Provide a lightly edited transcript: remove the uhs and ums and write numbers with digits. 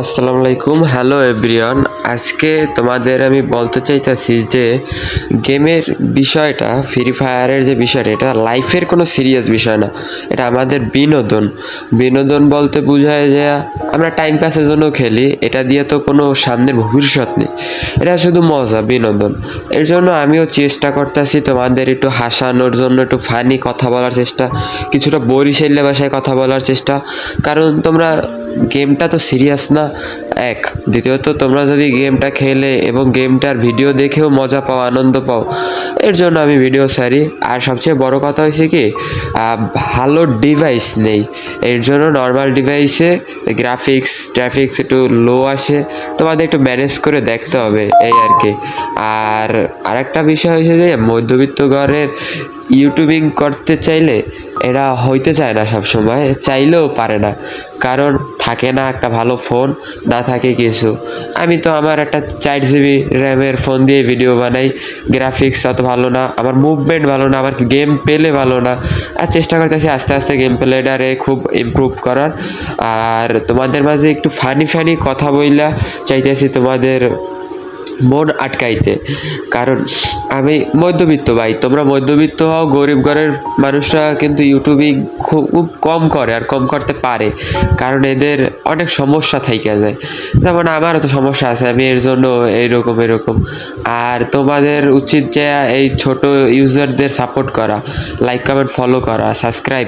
আসসালামু আলাইকুম, hello everyone. আজকে তোমাদের আমি বলতে চাইতেছি যে গেমের বিষয়টা, ফ্রি ফায়ারের যে বিষয়টা, এটা লাইফের কোনো সিরিয়াস বিষয় না। এটা আমাদের বিনোদন। বিনোদন বলতে বোঝায় যে আমরা টাইম পাসের জন্য খেলি, এটা দিয়ে তো কোনো সামনের ভবিষ্যৎ নেই। এটা শুধু মজা, বিনোদন। এর জন্য আমিও চেষ্টা করতেছি তোমাদের একটু হাসানোর জন্য, একটু ফানি কথা বলার চেষ্টা, কিছুটা বরিশাল্য ভাষায় কথা বলার চেষ্টা। কারণ তোমরা গেমটা তো সিরিয়াস না, এক। দ্বিতীয়ত তোমরা যদি গেমটা খেলে এবং গেমটার ভিডিও দেখেও মজা পাও, আনন্দ পাও, এর জন্য আমি ভিডিও ছাড়ি। আর সবচেয়ে বড় কথা হয়েছে কি, ভালো ডিভাইস নেই। এর জন্য নর্মাল ডিভাইসে গ্রাফিক্স একটু লো আসে, তোমাদের একটু ম্যানেজ করে দেখতে হবে, এই আর কি। আর আরেকটা বিষয় হয়েছে যে মধ্যবিত্ত ঘরের ইউটিউবিং করতে চাইলে এরা হইতে চায় না, সব সময় চাইলেও পারে না, কারণ থাকে না একটা ভালো ফোন, না থাকে কিছু। আমি তো আমার একটা 4 GB র্যামের ফোন দিয়ে ভিডিও বানাই, গ্রাফিক্স অত ভালো না, আমার মুভমেন্ট ভালো না, আমার গেম প্লে ভালো না। আর চেষ্টা করতেছি আস্তে আস্তে গেম প্লেটারে খুব ইমপ্রুভ করার। আর তোমাদের মাঝে একটু ফানি কথা বইলা চাইতেছি তোমাদের মন আটকাইতে। কারণ আমি মধ্যবিত্ত ভাই, তোমরা মধ্যবিত্ত হও, গরিব ঘরের মানুষরা কিন্তু ইউটিউবিং খুব কম করে, আর কম করতে পারে, কারণ এদের অনেক সমস্যা থাইকা যায়। যেমন আমারও তো সমস্যা আছে, আমি এর জন্য এরকম। আর তোমাদের উচিত যে এই ছোট ইউজারদের সাপোর্ট করা, লাইক কমেন্ট ফলো করা, সাবস্ক্রাইব